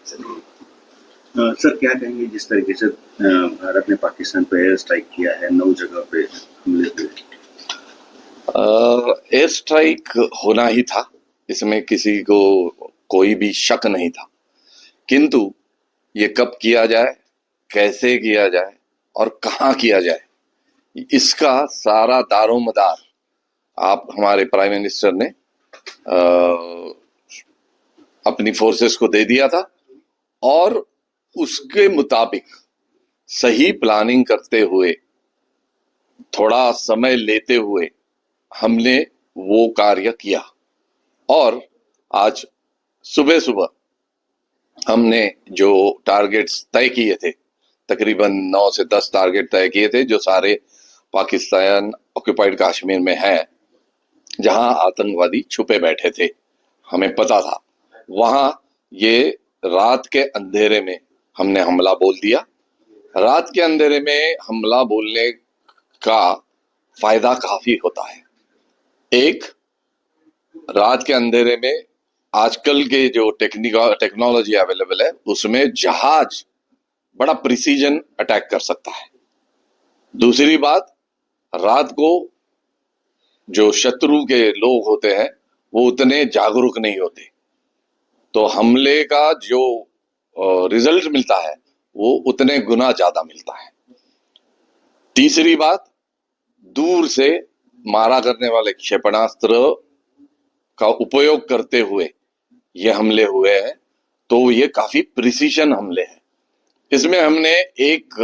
Sir क्या कहेंगे जिस तरीके से भारत ने पाकिस्तान पर एयर स्ट्राइक किया है 9 जगह पे हमले हुए। एयर स्ट्राइक होना ही था, इसमें किसी को कोई भी शक नहीं था। किंतु ये कब किया जाए, कैसे किया जाए और कहाँ किया जाए, इसका सारा दारोमदार आप हमारे प्राइम मिनिस्टर ने अपनी फोर्सेस को दे दिया था और उसके मुताबिक सही प्लानिंग करते हुए, थोड़ा समय लेते हुए हमने वो कार्य किया। और आज सुबह सुबह हमने जो टारगेट्स तय किए थे, तकरीबन 9 से 10 टारगेट तय किए थे, जो सारे पाकिस्तान ऑक्युपाइड कश्मीर में है, जहां आतंकवादी छुपे बैठे थे, हमें पता था। वहां ये रात के अंधेरे में हमने हमला बोल दिया। रात के अंधेरे में हमला बोलने का फायदा काफी होता है। एक, रात के अंधेरे में आजकल के जो टेक्नोलॉजी अवेलेबल है, उसमें जहाज बड़ा प्रिसीजन अटैक कर सकता है। दूसरी बात, रात को जो शत्रु के लोग होते हैं वो उतने जागरूक नहीं होते, तो हमले का जो रिजल्ट मिलता है वो उतने गुना ज्यादा मिलता है। तीसरी बात, दूर से मारा करने वाले क्षेपणास्त्र का उपयोग करते हुए ये हमले हुए हैं, तो ये काफी प्रिसीजन हमले हैं। इसमें हमने एक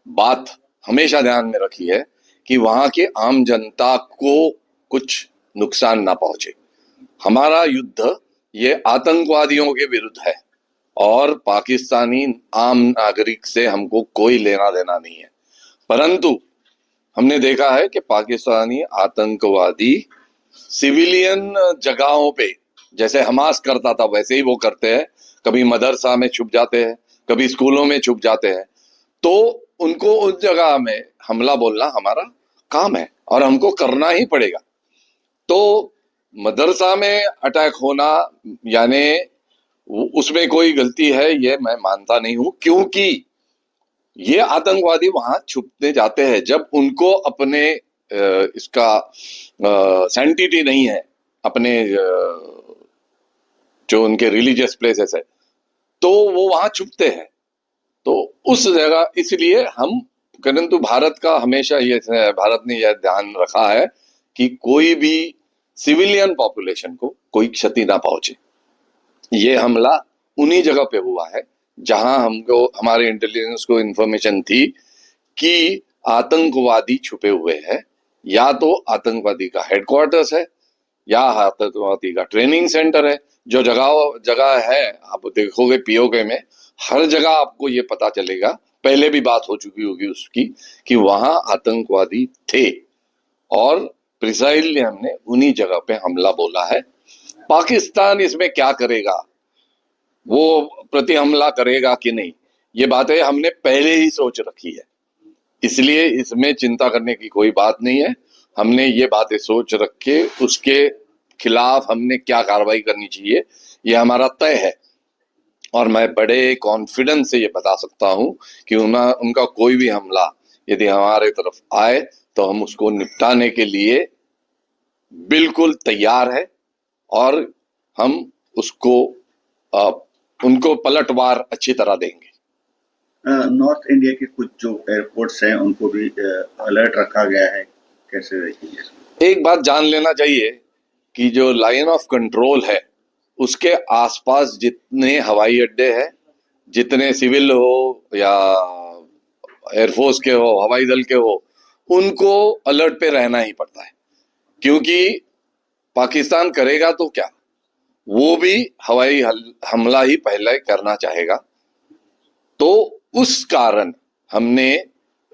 बात हमेशा ध्यान में रखी है कि वहां की आम जनता को कुछ नुकसान ना पहुंचे। हमारा युद्ध ये आतंकवादियों के विरुद्ध है और पाकिस्तानी आम नागरिक से हमको कोई लेना देना नहीं है। परंतु हमने देखा है कि पाकिस्तानी आतंकवादी सिविलियन जगहों पे, जैसे हमास करता था वैसे ही वो करते हैं। कभी मदरसा में छुप जाते हैं, कभी स्कूलों में छुप जाते हैं, तो उनको उस जगह में हमला बोलना हमारा काम है और हमको करना ही पड़ेगा। तो मदरसा में अटैक होना यानी उसमें कोई गलती है ये मैं मानता नहीं हूं, क्योंकि ये आतंकवादी वहां छुपने जाते हैं जब उनको अपने इसका सैंटिटी नहीं है, अपने जो उनके रिलीजियस प्लेसेस है, तो वो वहां छुपते हैं। तो उस जगह इसलिए हम, परंतु भारत का हमेशा ये, भारत ने यह ध्यान रखा है कि कोई भी सिविलियन पॉपुलेशन को कोई क्षति ना पहुंचे। ये हमला उन्हीं जगह पे हुआ है जहां हमको, हमारे इंटेलिजेंस को इंफॉर्मेशन थी कि आतंकवादी छुपे हुए हैं। या तो आतंकवादी का हेडक्वार्टर्स है या आतंकवादी का ट्रेनिंग सेंटर है। जो जगह जगह है, आप देखोगे पीओके में हर जगह आपको ये पता चलेगा, पहले भी बात हो चुकी होगी उसकी, कि वहां आतंकवादी थे और प्रिसाइजली हमने उन्हीं जगह पे हमला बोला है। पाकिस्तान इसमें क्या करेगा, वो प्रति हमला करेगा कि नहीं, ये बातें हमने पहले ही सोच रखी है, इसलिए इसमें चिंता करने की कोई बात नहीं है। हमने ये बातें सोच रख के उसके खिलाफ हमने क्या कार्रवाई करनी चाहिए ये हमारा तय है। और मैं बड़े कॉन्फिडेंस से ये बता सकता हूं कि उनका कोई भी हमला यदि हमारे तरफ आए तो हम उसको निपटाने के लिए बिल्कुल तैयार है और हम उसको उनको पलटवार अच्छी तरह देंगे। नॉर्थ इंडिया के कुछ जो एयरपोर्ट्स हैं उनको भी अलर्ट रखा गया है, कैसे रहेगी? एक बात जान लेना चाहिए कि जो लाइन ऑफ कंट्रोल है उसके आसपास जितने हवाई अड्डे हैं, जितने सिविल हो या एयरफोर्स के हो, हवाई दल के हो, उनको अलर्ट पे रहना ही पड़ता है। क्योंकि पाकिस्तान करेगा तो क्या, वो भी हवाई हमला ही पहले करना चाहेगा। तो उस कारण हमने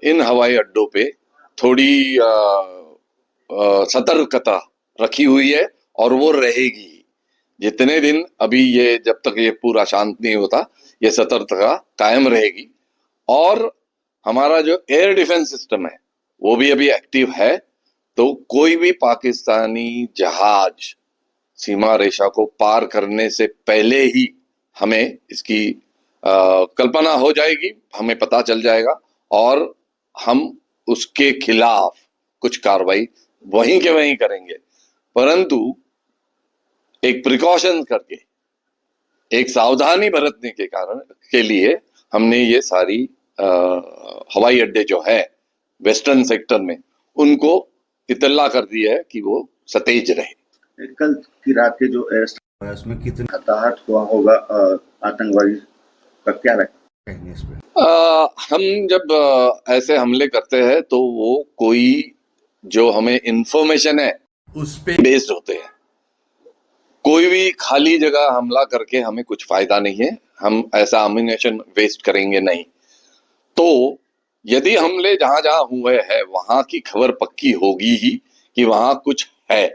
इन हवाई अड्डों पे थोड़ी सतर्कता रखी हुई है और वो रहेगी जितने दिन, अभी ये जब तक ये पूरा शांत नहीं होता, ये सतर्कता कायम रहेगी। और हमारा जो एयर डिफेंस सिस्टम है वो भी अभी एक्टिव है, तो कोई भी पाकिस्तानी जहाज सीमा रेखा को पार करने से पहले ही हमें इसकी कल्पना हो जाएगी, हमें पता चल जाएगा और हम उसके खिलाफ कुछ कार्रवाई वहीं के वहीं करेंगे। परंतु एक प्रिकॉशन करके, एक सावधानी बरतने के कारण के लिए हमने ये सारी हवाई अड्डे जो है वेस्टर्न सेक्टर में, उनको इतला कर दिया है कि वो सतेज रहे। कल की रात के जो एयर है उसमें कितना हताहत हुआ होगा आतंकवादी का, क्या कहेंगे इस पे? हम जब ऐसे हमले करते हैं तो वो कोई जो हमें इंफॉर्मेशन है उस पे बेस्ड होते हैं। कोई भी खाली जगह हमला करके हमें कुछ फायदा नहीं है, हम ऐसा अम्यूनेशन वेस्ट करेंगे नहीं। तो यदि हमले जहां जहां हुए हैं वहां की खबर पक्की होगी ही कि वहां कुछ है,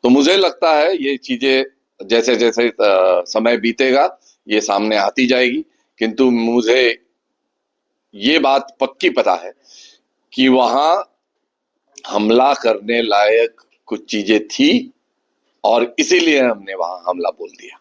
तो मुझे लगता है ये चीजें जैसे जैसे समय बीतेगा ये सामने आती जाएगी। किंतु मुझे ये बात पक्की पता है कि वहां हमला करने लायक कुछ चीजें थी और इसीलिए हमने वहां हमला बोल दिया।